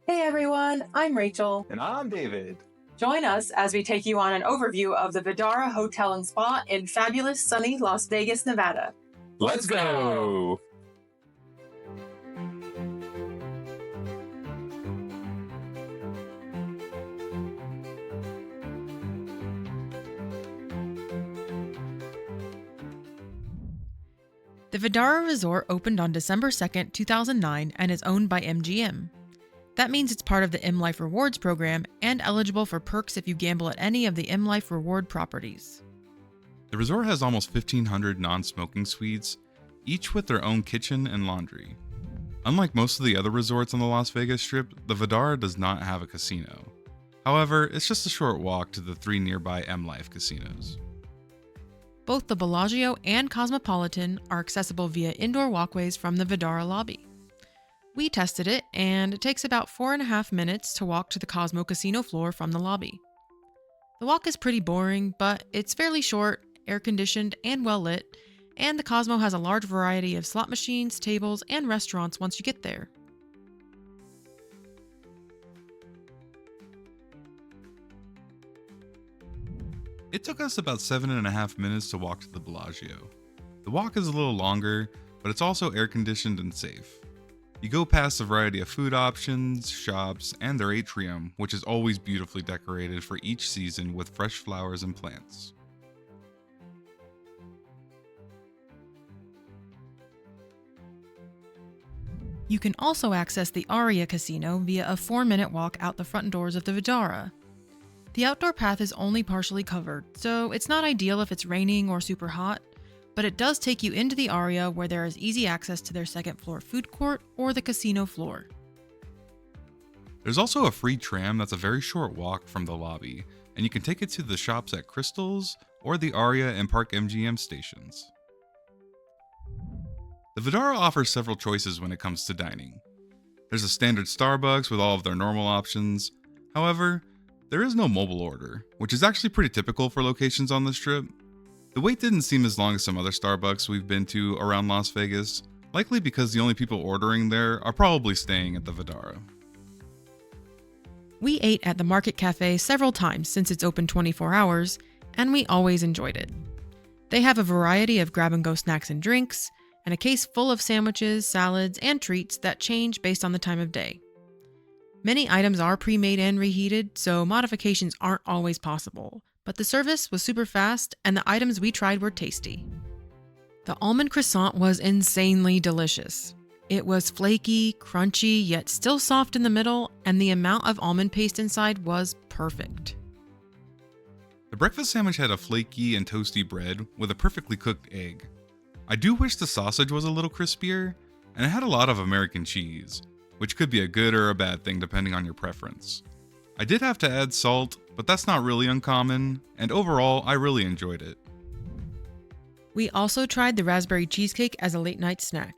Hey everyone, I'm Rachel. And I'm David. Join us as we take you on an overview of the Vdara Hotel and Spa in fabulous sunny Las Vegas, Nevada. Let's go! The Vdara Resort opened on December 2nd, 2009 and is owned by MGM. That means it's part of the M Life Rewards program and eligible for perks if you gamble at any of the M Life Reward properties. The resort has almost 1,500 non-smoking suites, each with their own kitchen and laundry. Unlike most of the other resorts on the Las Vegas Strip, the Vdara does not have a casino. However, it's just a short walk to the 3 nearby M Life casinos. Both the Bellagio and Cosmopolitan are accessible via indoor walkways from the Vdara lobby. We tested it, and it takes about 4.5 minutes to walk to the Cosmo casino floor from the lobby. The walk is pretty boring, but it's fairly short, air-conditioned, and well-lit, and the Cosmo has a large variety of slot machines, tables, and restaurants once you get there. It took us about 7.5 minutes to walk to the Bellagio. The walk is a little longer, but it's also air-conditioned and safe. You go past a variety of food options, shops, and their atrium, which is always beautifully decorated for each season with fresh flowers and plants. You can also access the Aria casino via a 4-minute walk out the front doors of the Vdara. The outdoor path is only partially covered, so it's not ideal if it's raining or super hot, but it does take you into the Aria where there is easy access to their second floor food court or the casino floor. There's also a free tram that's a very short walk from the lobby, and you can take it to the shops at Crystals or the Aria and Park MGM stations. The Vdara offers several choices when it comes to dining. There's a standard Starbucks with all of their normal options. However, there is no mobile order, which is actually pretty typical for locations on the Strip. The wait didn't seem as long as some other Starbucks we've been to around Las Vegas, likely because the only people ordering there are probably staying at the Vdara. We ate at the Market Cafe several times since it's open 24 hours, and we always enjoyed it. They have a variety of grab-and-go snacks and drinks, and a case full of sandwiches, salads, and treats that change based on the time of day. Many items are pre-made and reheated, so modifications aren't always possible, but the service was super fast and the items we tried were tasty. The almond croissant was insanely delicious. It was flaky, crunchy, yet still soft in the middle, and the amount of almond paste inside was perfect. The breakfast sandwich had a flaky and toasty bread with a perfectly cooked egg. I do wish the sausage was a little crispier, and it had a lot of American cheese, which could be a good or a bad thing depending on your preference. I did have to add salt, but that's not really uncommon, and overall, I really enjoyed it. We also tried the raspberry cheesecake as a late night snack.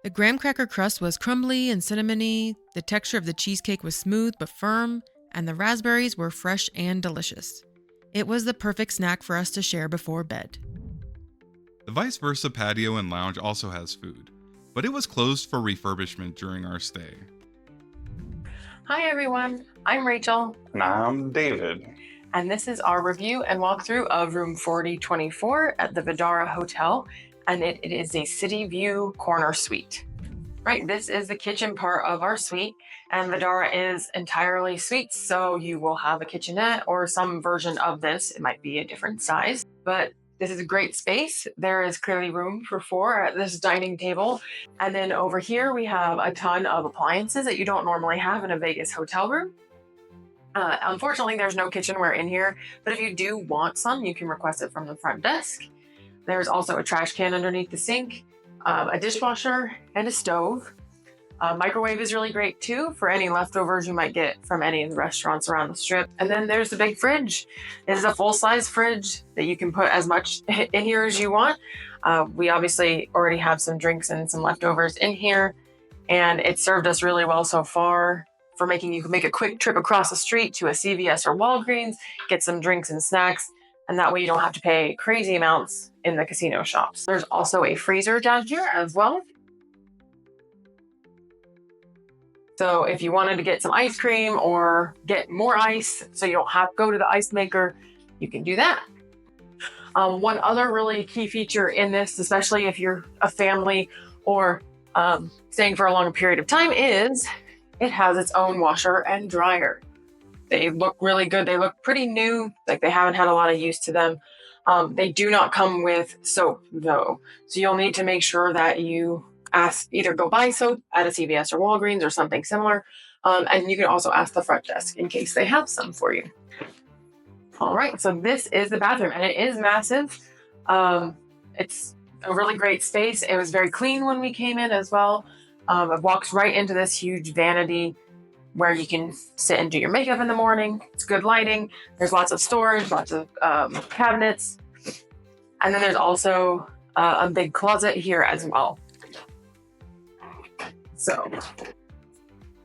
The graham cracker crust was crumbly and cinnamony, the texture of the cheesecake was smooth but firm, and the raspberries were fresh and delicious. It was the perfect snack for us to share before bed. The Vice Versa patio and lounge also has food, but it was closed for refurbishment during our stay. Hi everyone, I'm Rachel, And I'm David. and this is our review and walkthrough of room 4024 at the Vdara Hotel, and it is a city view corner suite. Right, this is the kitchen part of our suite, and Vdara is entirely suites, so you will have a kitchenette or some version of this. It might be a different size, but this is a great space. There is clearly room for 4 at this dining table. And then over here, we have a ton of appliances that you don't normally have in a Vegas hotel room. Unfortunately, there's no kitchenware in here, but if you do want some, you can request it from the front desk. There's also a trash can underneath the sink, a dishwasher, and a stove. Microwave is really great too for any leftovers you might get from any of the restaurants around the Strip. And then there's the big fridge. This is a full-size fridge that you can put as much in here as you want. We obviously already have some drinks and some leftovers in here, and it served us really well so far for making you make a quick trip across the street to a CVS or Walgreens, get some drinks and snacks, and that way you don't have to pay crazy amounts in the casino shops. There's also a freezer down here as well. So if you wanted to get some ice cream or get more ice so you don't have to go to the ice maker, you can do that. One other really key feature in this, especially if you're a family or staying for a longer period of time, is it has its own washer and dryer. They look really good. They look pretty new, like they haven't had a lot of use to them. They do not come with soap though. So you'll need to make sure that you either go buy soap at a CVS or Walgreens or something similar. And you can also ask the front desk in case they have some for you. All right, so this is the bathroom and it is massive. It's a really great space. It was very clean when we came in as well. It walks right into this huge vanity where you can sit and do your makeup in the morning. It's good lighting. There's lots of storage, lots of cabinets. And then there's also a big closet here as well. So,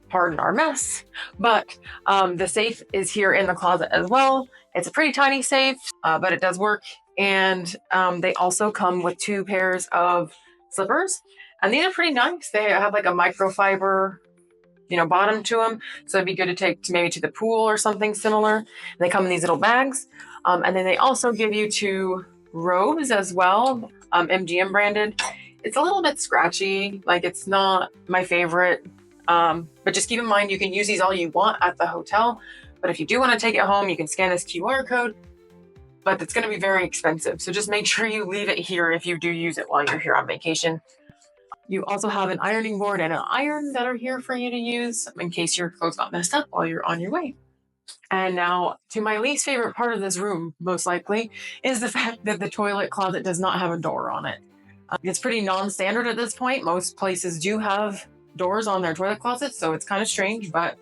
pardon our mess, but the safe is here in the closet as well. It's a pretty tiny safe, but it does work. And they also come with 2 pairs of slippers. And these are pretty nice. They have like a microfiber, bottom to them. So it'd be good to take maybe to the pool or something similar. They come in these little bags. And then they also give you 2 robes as well, MGM branded. It's a little bit scratchy, like it's not my favorite, but just keep in mind you can use these all you want at the hotel, but if you do want to take it home, you can scan this QR code, but it's going to be very expensive. So just make sure you leave it here if you do use it while you're here on vacation. You also have an ironing board and an iron that are here for you to use in case your clothes got messed up while you're on your way. And now to my least favorite part of this room, most likely, is the fact that the toilet closet does not have a door on it. It's pretty non-standard at this point. Most places do have doors on their toilet closets, so it's kind of strange, but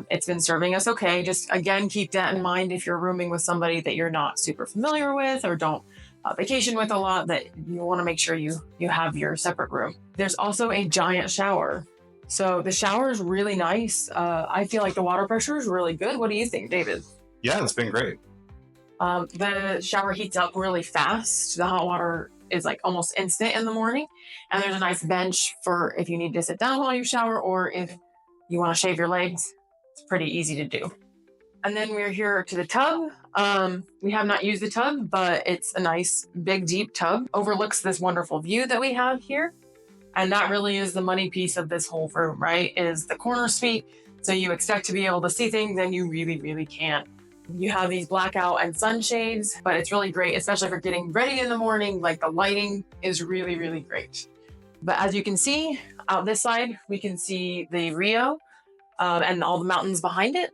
it's been serving us okay. Just again, keep that in mind if you're rooming with somebody that you're not super familiar with or don't vacation with a lot, that you want to make sure you have your separate room. There's also a giant shower. So the shower is really nice. I feel like the water pressure is really good. What do you think, David? Yeah, it's been great. The shower heats up really fast. The hot water is like almost instant in the morning. And there's a nice bench for if you need to sit down while you shower or if you want to shave your legs. It's pretty easy to do. And then we're here to the tub. We have not used the tub, but it's a nice big deep tub. Overlooks this wonderful view that we have here. And that really is the money piece of this whole room, right? Is the corner suite. So you expect to be able to see things and you really, really can't. You have these blackout and sunshades, but it's really great, especially for getting ready in the morning. Like the lighting is really, really great. But as you can see out this side, we can see the Rio and all the mountains behind it.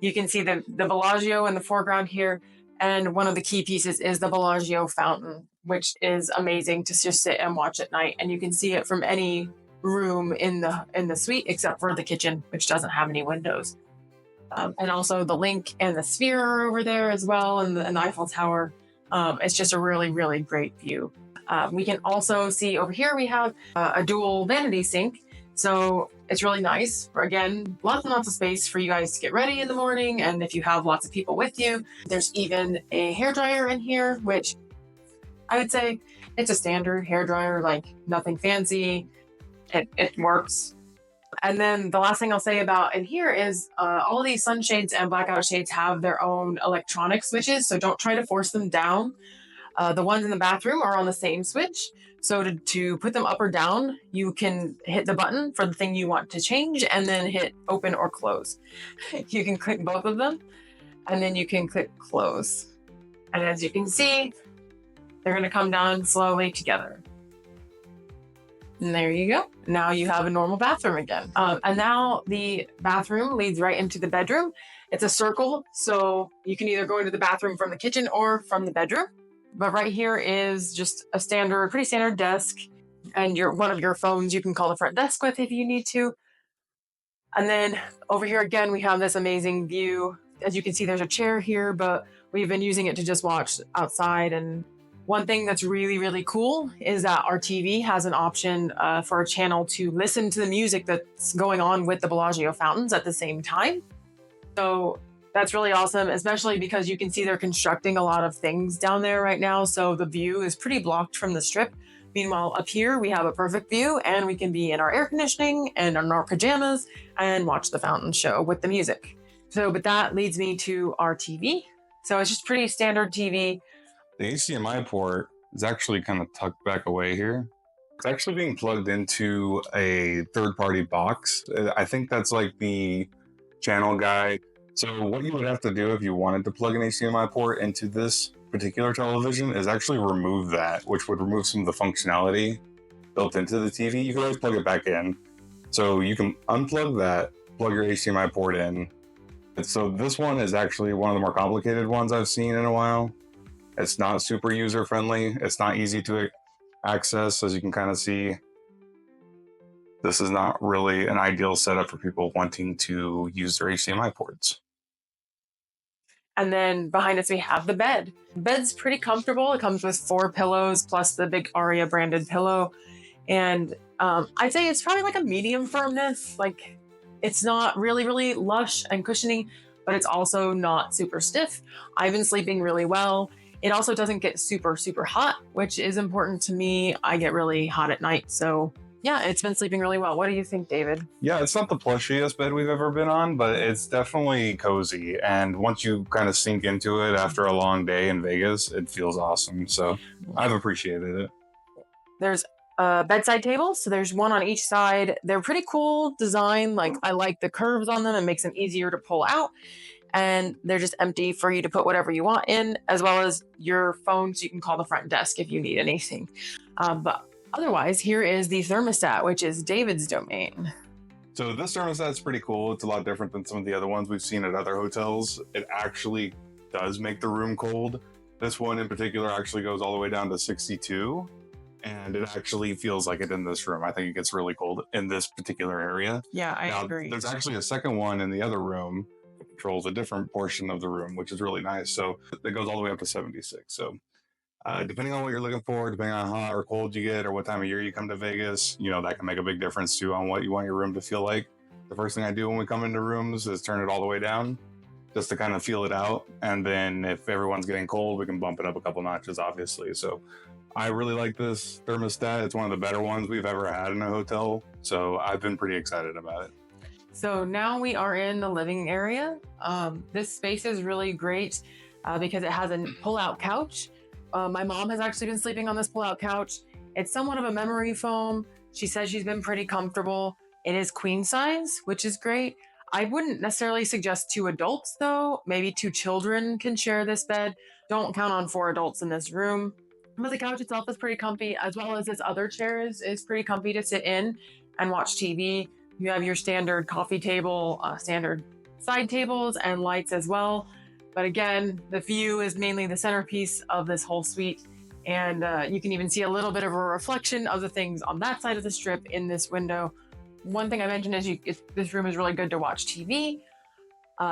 You can see the Bellagio in the foreground here. And one of the key pieces is the Bellagio fountain, which is amazing to just sit and watch at night. And you can see it from any room in the suite, except for the kitchen, which doesn't have any windows. And also the Link and the Sphere are over there as well, and the Eiffel Tower. It's just a really, really great view. We can also see over here we have a dual vanity sink. So it's really nice. Again, lots and lots of space for you guys to get ready in the morning. And if you have lots of people with you, there's even a hairdryer in here, which I would say it's a standard hairdryer, like nothing fancy. It works. And then the last thing I'll say about in here is all these sunshades and blackout shades have their own electronic switches. So don't try to force them down. The ones in the bathroom are on the same switch. So to put them up or down, you can hit the button for the thing you want to change and then hit open or close. You can click both of them and then you can click close. And as you can see, they're going to come down slowly together. And there you go. Now you have a normal bathroom again. And now the bathroom leads right into the bedroom. It's a circle, so you can either go into the bathroom from the kitchen or from the bedroom. But right here is just a pretty standard desk. And one of your phones you can call the front desk with if you need to. And then over here again, we have this amazing view. As you can see, there's a chair here, but we've been using it to just watch outside. And one thing that's really, really cool is that our TV has an option for a channel to listen to the music that's going on with the Bellagio fountains at the same time. So that's really awesome, especially because you can see they're constructing a lot of things down there right now. So the view is pretty blocked from the strip, Meanwhile, up here, we have a perfect view and we can be in our air conditioning and in our pajamas and watch the fountain show with the music. But that leads me to our TV. So it's just pretty standard TV. The HDMI port is actually kind of tucked back away here. It's actually being plugged into a third-party box. I think that's like the channel guide. So what you would have to do if you wanted to plug an HDMI port into this particular television is actually remove that, which would remove some of the functionality built into the TV. You can always plug it back in. So you can unplug that, plug your HDMI port in. And so this one is actually one of the more complicated ones I've seen in a while. It's not super user-friendly. It's not easy to access, as you can kind of see. This is not really an ideal setup for people wanting to use their HDMI ports. And then behind us, we have the bed. The bed's pretty comfortable. It comes with 4 pillows plus the big Aria branded pillow. And I'd say it's probably like a medium firmness. Like it's not really, really lush and cushiony, but it's also not super stiff. I've been sleeping really well. It also doesn't get super, super hot, which is important to me. I get really hot at night. So yeah, it's been sleeping really well. What do you think, David? Yeah, it's not the plushiest bed we've ever been on, but it's definitely cozy. And once you kind of sink into it after a long day in Vegas, it feels awesome. So I've appreciated it. There's a bedside table. So there's one on each side. They're pretty cool design. Like I like the curves on them. It makes them easier to pull out. And they're just empty for you to put whatever you want in, as well as your phone, so you can call the front desk if you need anything. But otherwise, here is the thermostat, which is David's domain. So this thermostat is pretty cool. It's a lot different than some of the other ones we've seen at other hotels. It actually does make the room cold. This one in particular actually goes all the way down to 62, and it actually feels like it in this room. I think it gets really cold in this particular area. Yeah, I agree. There's actually a second one in the other room that controls a different portion of the room, which is really nice. So it goes all the way up to 76. So depending on what you're looking for, depending on how hot or cold you get or what time of year you come to Vegas, that can make a big difference too on what you want your room to feel like. The first thing I do when we come into rooms is turn it all the way down just to kind of feel it out. And then if everyone's getting cold, we can bump it up a couple notches, obviously. So I really like this thermostat. It's one of the better ones we've ever had in a hotel. So I've been pretty excited about it. So now we are in the living area. This space is really great because it has a pull-out couch. My mom has actually been sleeping on this pull-out couch. It's somewhat of a memory foam. She says she's been pretty comfortable. It is queen size, which is great. I wouldn't necessarily suggest 2 adults though. Maybe 2 children can share this bed. Don't count on 4 adults in this room. But the couch itself is pretty comfy, as well as this other chair is pretty comfy to sit in and watch TV. You have your standard coffee table, standard side tables and lights as well. But again, the view is mainly the centerpiece of this whole suite. And you can even see a little bit of a reflection of the things on that side of the strip in this window. One thing I mentioned is this room is really good to watch TV.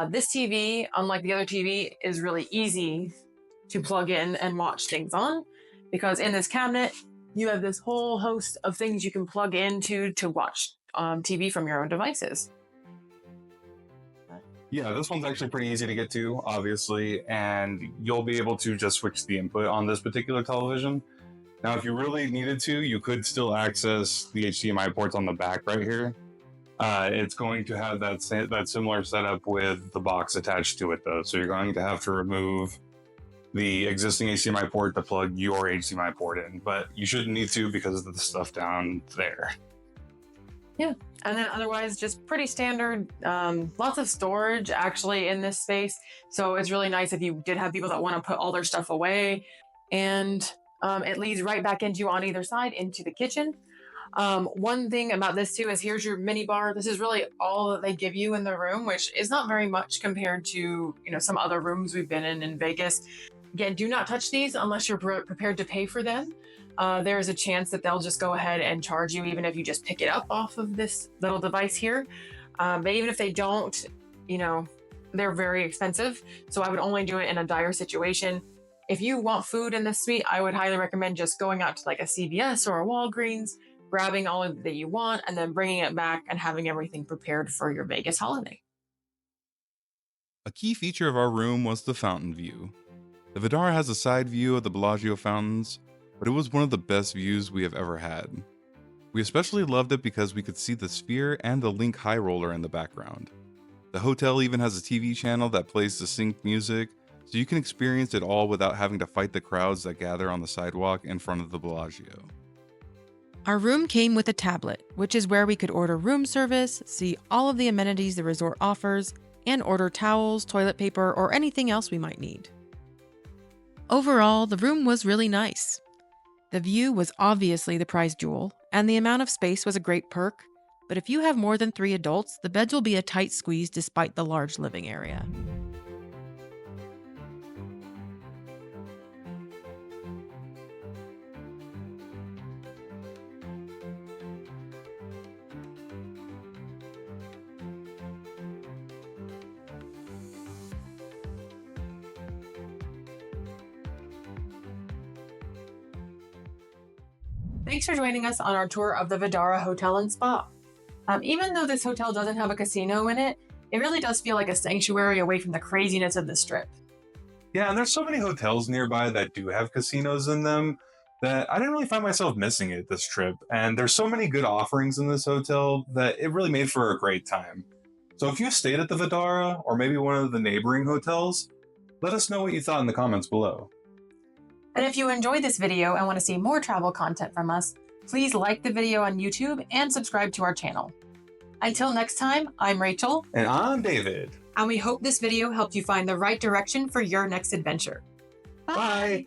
This TV, unlike the other TV, is really easy to plug in and watch things on, because in this cabinet, you have this whole host of things you can plug into to watch TV from your own devices. Yeah, this one's actually pretty easy to get to, obviously, and you'll be able to just switch the input on this particular television. Now, if you really needed to, you could still access the HDMI ports on the back right here. It's going to have that similar setup with the box attached to it, though. So you're going to have to remove the existing HDMI port to plug your HDMI port in, but you shouldn't need to because of the stuff down there. Yeah, and then otherwise just pretty standard. Lots of storage actually in this space, so it's really nice if you did have people that want to put all their stuff away. And it leads right back into on either side into the kitchen. One thing about this too is here's your mini bar. This is really all that they give you in the room, which is not very much compared to some other rooms we've been in Vegas. Again, do not touch these unless you're prepared to pay for them. There is a chance that they'll just go ahead and charge you even if you just pick it up off of this little device here. But even if they don't, they're very expensive. So I would only do it in a dire situation. If you want food in this suite, I would highly recommend just going out to like a CVS or a Walgreens, grabbing all that you want, and then bringing it back and having everything prepared for your Vegas holiday. A key feature of our room was the fountain view. The Vdara has a side view of the Bellagio fountains, but it was one of the best views we have ever had. We especially loved it because we could see the Sphere and the Link High Roller in the background. The hotel even has a TV channel that plays distinct music, so you can experience it all without having to fight the crowds that gather on the sidewalk in front of the Bellagio. Our room came with a tablet, which is where we could order room service, see all of the amenities the resort offers, and order towels, toilet paper, or anything else we might need. Overall, the room was really nice. The view was obviously the prize jewel, and the amount of space was a great perk, but if you have more than 3 adults, the beds will be a tight squeeze despite the large living area. Thanks for joining us on our tour of the Vdara Hotel and Spa. Even though this hotel doesn't have a casino in it, it really does feel like a sanctuary away from the craziness of the Strip. Yeah, and there's so many hotels nearby that do have casinos in them that I didn't really find myself missing it this trip. And there's so many good offerings in this hotel that it really made for a great time. So if you stayed at the Vdara or maybe one of the neighboring hotels, let us know what you thought in the comments below. And if you enjoyed this video and want to see more travel content from us, please like the video on YouTube and subscribe to our channel. Until next time, I'm Rachel. And I'm David. And we hope this video helped you find the right direction for your next adventure. Bye.